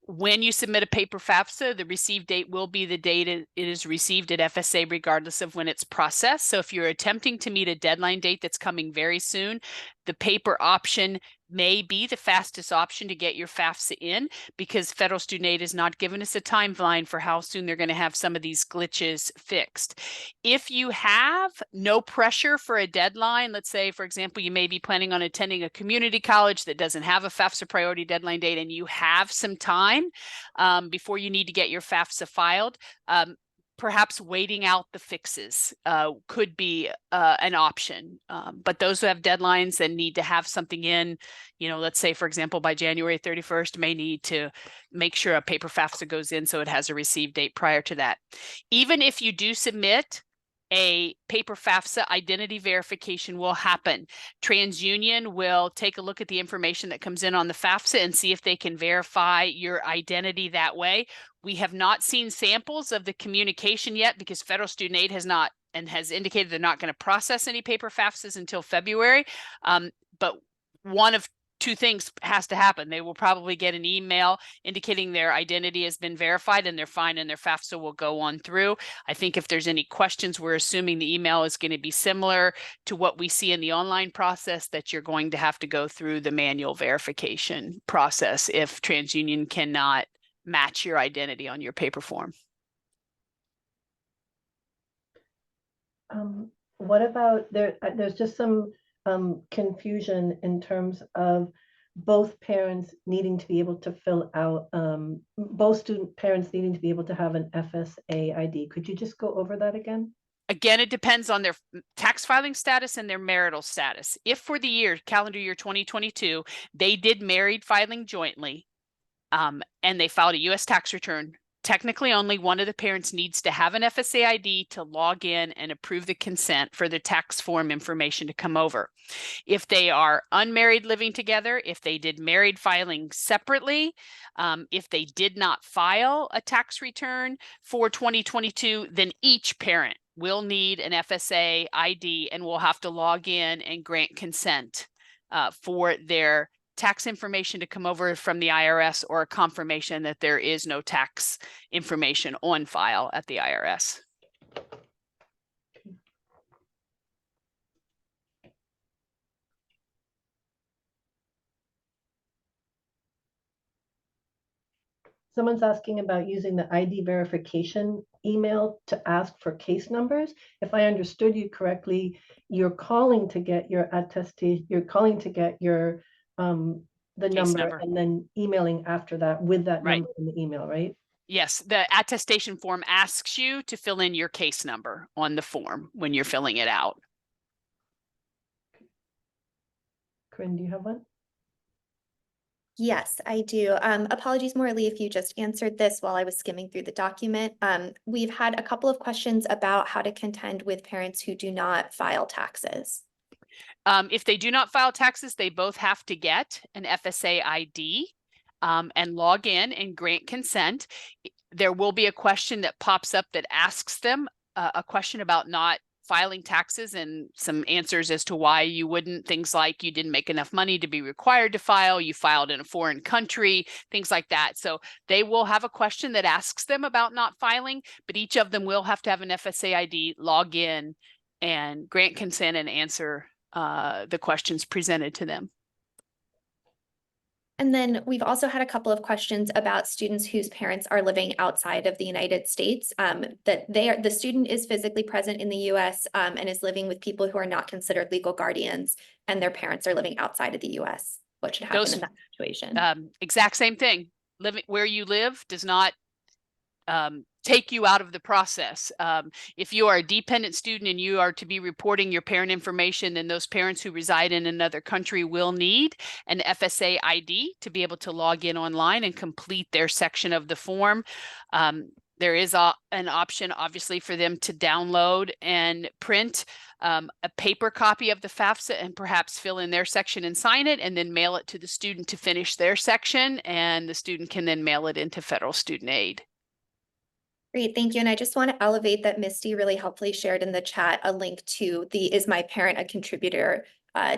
When you submit a paper FAFSA, the receive date will be the date it is received at FSA, regardless of when it's processed. So if you're attempting to meet a deadline date that's coming very soon, the paper option may be the fastest option to get your FAFSA in, because federal student aid has not given us a timeline for how soon they're going to have some of these glitches fixed. If you have no pressure for a deadline, let's say, for example, you may be planning on attending a community college that doesn't have a FAFSA priority deadline date, and you have some time before you need to get your FAFSA filed, perhaps waiting out the fixes could be an option. But those who have deadlines and need to have something in, let's say, for example, by January 31st, may need to make sure a paper FAFSA goes in so it has a receive date prior to that. Even if you do submit a paper FAFSA, identity verification will happen. TransUnion will take a look at the information that comes in on the FAFSA and see if they can verify your identity that way. We have not seen samples of the communication yet because federal student aid has not and has indicated they're not going to process any paper FAFSAs until February. But one of two things has to happen. They will probably get an email indicating their identity has been verified and they're fine and their FAFSA will go on through. I think if there's any questions, we're assuming the email is going to be similar to what we see in the online process, that you're going to have to go through the manual verification process if TransUnion cannot match your identity on your paper form. What about there's just some confusion in terms of both parents needing to be able to fill out, both parents needing to be able to have an FSA ID. Could you just go over that again? Again, it depends on their tax filing status and their marital status. If for the calendar year 2022, they did married filing jointly, and they filed a U.S. tax return, technically only one of the parents needs to have an FSA ID to log in and approve the consent for the tax form information to come over. If they are unmarried living together, if they did married filing separately, if they did not file a tax return for 2022, then each parent will need an FSA ID and will have to log in and grant consent for their tax information to come over from the IRS, or a confirmation that there is no tax information on file at the IRS. Someone's asking about using the ID verification email to ask for case numbers. If I understood you correctly, you're calling to get your attestation, you're calling to get your the number and then emailing after that with that number in the email, right? Yes, the attestation form asks you to fill in your case number on the form when you're filling it out. Corinne, do you have one? Yes, I do. Apologies, Morley, if you just answered this while I was skimming through the document. We've had a couple of questions about how to contend with parents who do not file taxes. If they do not file taxes, they both have to get an FSA ID and log in and grant consent. There will be a question that pops up that asks them a question about not filing taxes and some answers as to why you wouldn't. Things like you didn't make enough money to be required to file, you filed in a foreign country, things like that. So they will have a question that asks them about not filing, but each of them will have to have an FSA ID, log in, and grant consent and answer the questions presented to them. And then we've also had a couple of questions about students whose parents are living outside of the United States, that the student is physically present in the US and is living with people who are not considered legal guardians, and their parents are living outside of the US. What should happen in that situation? Exact same thing. Living where you live does not take you out of the process. If you are a dependent student and you are to be reporting your parent information, then those parents who reside in another country will need an FSA ID to be able to log in online and complete their section of the form. There is an option, obviously, for them to download and print a paper copy of the FAFSA and perhaps fill in their section and sign it, and then mail it to the student to finish their section, and the student can then mail it into federal student aid. Great, thank you. And I just want to elevate that Misty really helpfully shared in the chat a link to the Is My Parent a Contributor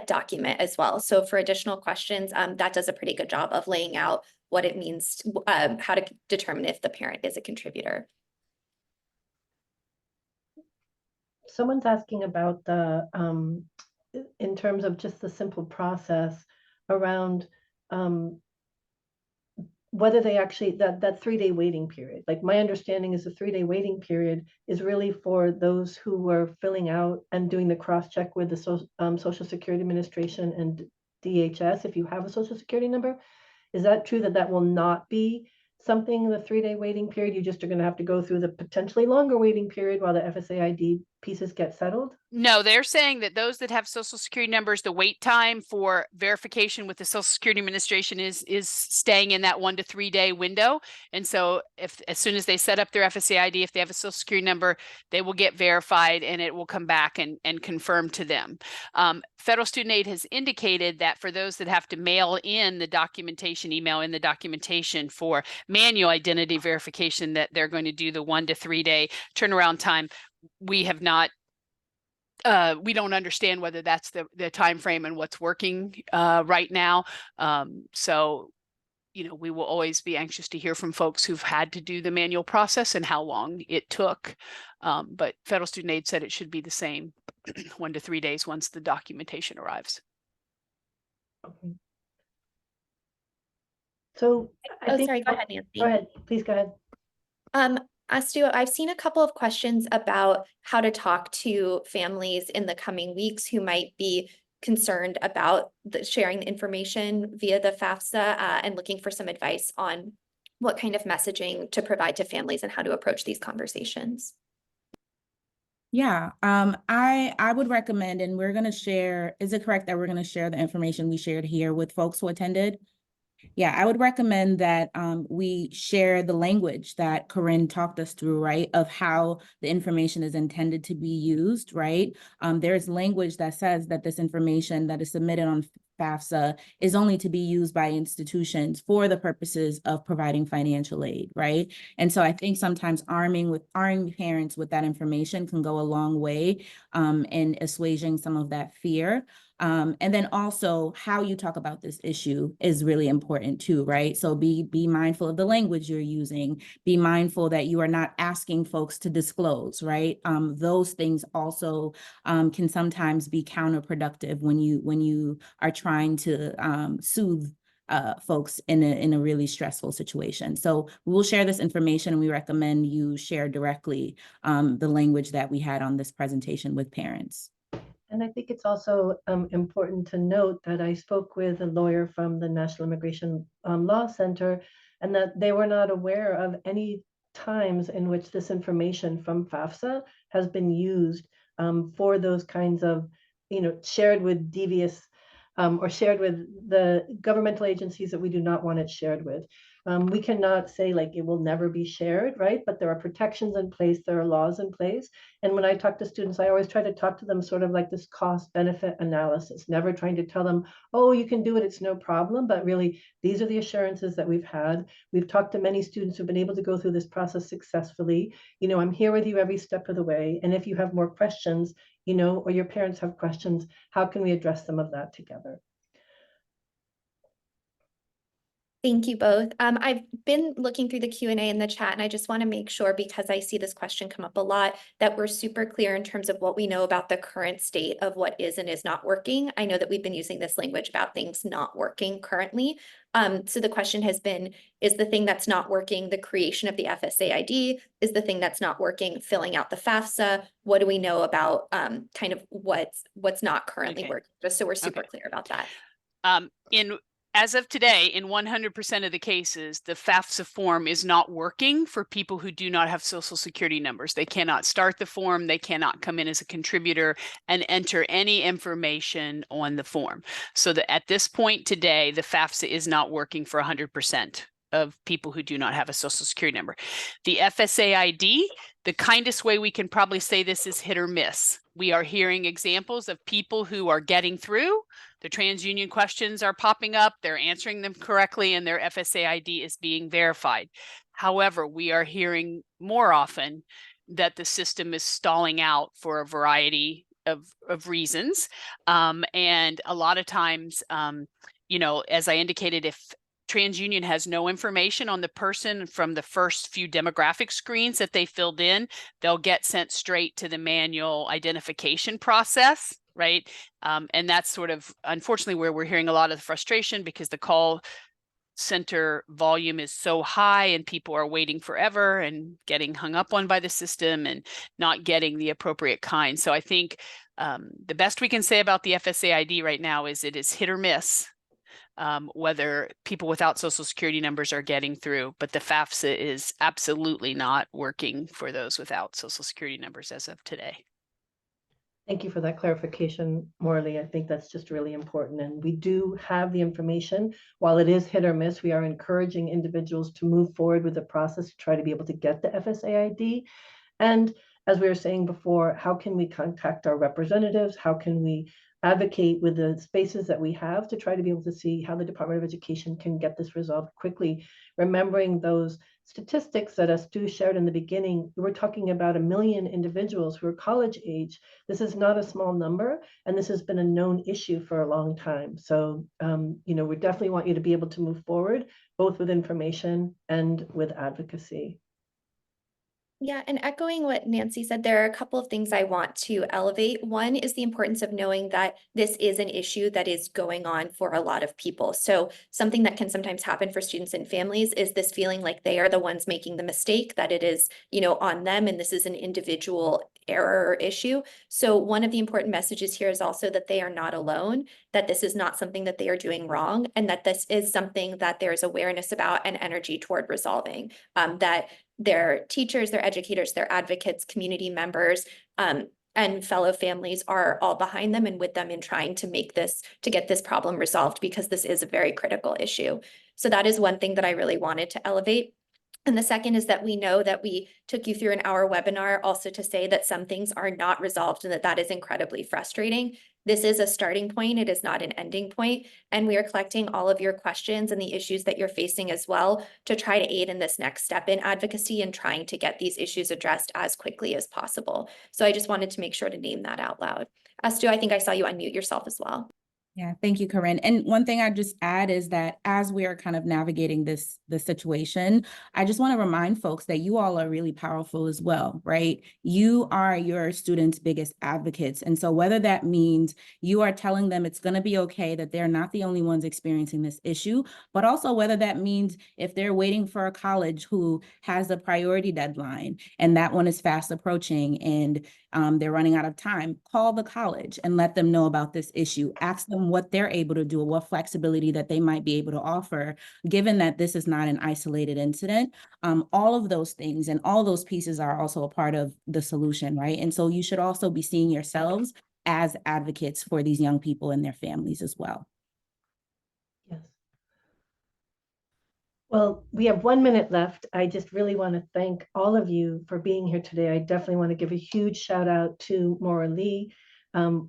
document as well. So for additional questions, that does a pretty good job of laying out what it means, how to determine if the parent is a contributor. Someone's asking about the, in terms of just the simple process around whether they actually, that 3-day waiting period. Like, my understanding is the 3-day waiting period is really for those who were filling out and doing the cross-check with the Social Security Administration and DHS, if you have a Social Security number. Is that true, that that will not be something, the 3-day waiting period? You just are going to have to go through the potentially longer waiting period while the FSA ID pieces get settled? No, they're saying that those that have Social Security numbers, the wait time for verification with the Social Security Administration is staying in that 1 to 3 day window. And so if as soon as they set up their FSA ID, if they have a Social Security number, they will get verified and it will come back and confirm to them. Federal Student Aid has indicated that for those that have to mail in the documentation, email in the documentation for manual identity verification, that they're going to do the 1 to 3 day turnaround time. We have not, we don't understand whether that's the time frame and what's working right now. So, you know, we will always be anxious to hear from folks who've had to do the manual process and how long it took. But Federal Student Aid said it should be the same 1 to 3 days once the documentation arrives. Okay. So I think, sorry, go ahead, Nancy. Go ahead, please go ahead. Stu, I've seen a couple of questions about how to talk to families in the coming weeks who might be concerned about sharing the information via the FAFSA and looking for some advice on what kind of messaging to provide to families and how to approach these conversations. Yeah, I would recommend, and we're going to share, is it correct that we're going to share the information we shared here with folks who attended? Yeah, I would recommend that we share the language that Corinne talked us through, right, of how the information is intended to be used, right? There's language that says that this information that is submitted on FAFSA is only to be used by institutions for the purposes of providing financial aid, right? And so I think sometimes arming parents with that information can go a long way in assuaging some of that fear. And then also how you talk about this issue is really important too, right? So be mindful of the language you're using, be mindful that you are not asking folks to disclose, right? Those things also can sometimes be counterproductive when you are trying to soothe folks in a really stressful situation. So we'll share this information, and we recommend you share directly the language that we had on this presentation with parents. And I think it's also important to note that I spoke with a lawyer from the National Immigration Law Center, and that they were not aware of any times in which this information from FAFSA has been used for those kinds of, shared with devious or shared with the governmental agencies that we do not want it shared with. We cannot say like it will never be shared, right? But there are protections in place, there are laws in place. And when I talk to students, I always try to talk to them sort of like this cost benefit analysis, never trying to tell them, oh, you can do it, it's no problem. But really, these are the assurances that we've had. We've talked to many students who've been able to go through this process successfully. You know, I'm here with you every step of the way. And if you have more questions, you know, or your parents have questions, how can we address some of that together? Thank you both. I've been looking through the Q&A in the chat, and I just want to make sure, because I see this question come up a lot, that we're super clear in terms of what we know about the current state of what is and is not working. I know that we've been using this language about things not working currently. So the question has been, is the thing that's not working the creation of the FSA ID? Is the thing that's not working filling out the FAFSA? What do we know about kind of what's not currently working? Just so we're super clear about that. As of today, in 100% of the cases, the FAFSA form is not working for people who do not have Social Security numbers. They cannot start the form. They cannot come in as a contributor and enter any information on the form. So that at this point today, the FAFSA is not working for 100% of people who do not have a Social Security number. The FSA ID, the kindest way we can probably say this is hit or miss. We are hearing examples of people who are getting through. The TransUnion questions are popping up, they're answering them correctly, and their FSA ID is being verified. However, we are hearing more often that the system is stalling out for a variety of reasons. And a lot of times, you know, as I indicated, if TransUnion has no information on the person from the first few demographic screens that they filled in, they'll get sent straight to the manual identification process, right? And that's sort of, unfortunately, where we're hearing a lot of the frustration, because the call center volume is so high and people are waiting forever and getting hung up on by the system and not getting the appropriate kind. So I think the best we can say about the FSA ID right now is it is hit or miss. Whether people without Social Security numbers are getting through, but the FAFSA is absolutely not working for those without Social Security numbers as of today. Thank you for that clarification, Morley. I think that's just really important. And we do have the information. While it is hit or miss, we are encouraging individuals to move forward with the process to try to be able to get the FSA ID. And as we were saying before, how can we contact our representatives? How can we advocate with the spaces that we have to try to be able to see how the Department of Education can get this resolved quickly, remembering those statistics that Stu shared in the beginning. We're talking about 1 million individuals who are college age. This is not a small number, and this has been a known issue for a long time. So, you know, we definitely want you to be able to move forward, both with information and with advocacy. Yeah, and echoing what Nancy said, there are a couple of things I want to elevate. One is the importance of knowing that this is an issue that is going on for a lot of people. So something that can sometimes happen for students and families is this feeling like they are the ones making the mistake, that it is, you know, on them, and this is an individual error or issue. So one of the important messages here is also that they are not alone, that this is not something that they are doing wrong, and that this is something that there is awareness about and energy toward resolving, that their teachers, their educators, their advocates, community members, and fellow families are all behind them and with them in trying to make this, to get this problem resolved, because this is a very critical issue. So that is one thing that I really wanted to elevate. And the second is that we know that we took you through in our webinar also to say that some things are not resolved and that that is incredibly frustrating. This is a starting point. It is not an ending point. And we are collecting all of your questions and the issues that you're facing as well to try to aid in this next step in advocacy and trying to get these issues addressed as quickly as possible. So I just wanted to make sure to name that out loud. Stu, I think I saw you unmute yourself as well. Yeah, thank you, Corinne. And one thing I'd just add is that as we are kind of navigating the situation, I just want to remind folks that you all are really powerful as well, right? You are your students' biggest advocates. And so whether that means you are telling them it's going to be okay, that they're not the only ones experiencing this issue, but also whether that means if they're waiting for a college who has a priority deadline and that one is fast approaching and they're running out of time, call the college and let them know about this issue. Ask them what they're able to do, what flexibility that they might be able to offer, given that this is not an isolated incident. All of those things and all those pieces are also a part of the solution, right? And so you should also be seeing yourselves as advocates for these young people and their families as well. Yes. Well, we have 1 minute left. I just really want to thank all of you for being here today. I definitely want to give a huge shout out to Maura Lee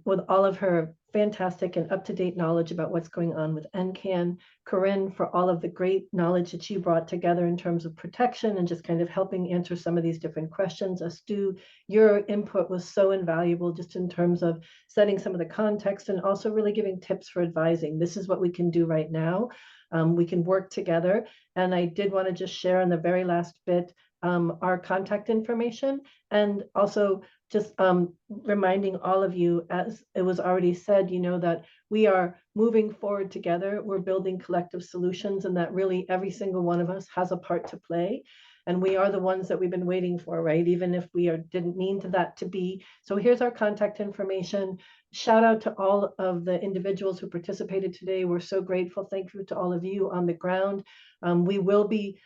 with all of her fantastic and up-to-date knowledge about what's going on with NCAN, Corinne for all of the great knowledge that you brought together in terms of protection and just kind of helping answer some of these different questions. Stu, your input was so invaluable just in terms of setting some of the context and also really giving tips for advising. This is what we can do right now. We can work together. And I did want to just share in the very last bit our contact information, and also just reminding all of you, as it was already said, that we are moving forward together. We're building collective solutions, and that really every single one of us has a part to play. And we are the ones that we've been waiting for, right? Even if we didn't mean to that to be. So here's our contact information. Shout out to all of the individuals who participated today. We're so grateful. Thank you to all of you on the ground. We will be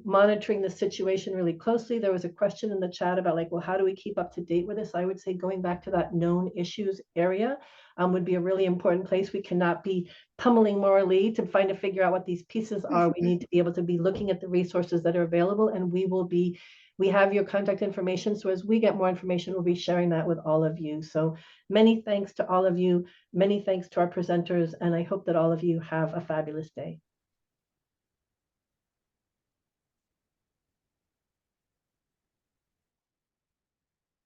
monitoring the situation really closely. There was a question in the chat about well, how do we keep up to date with this? I would say going back to that known issues area would be a really important place. We cannot be pummeling Maura Lee to figure out what these pieces are. We need to be able to be looking at the resources that are available, and we have your contact information. So as we get more information, we'll be sharing that with all of you. So many thanks to all of you. Many thanks to our presenters, and I hope that all of you have a fabulous day.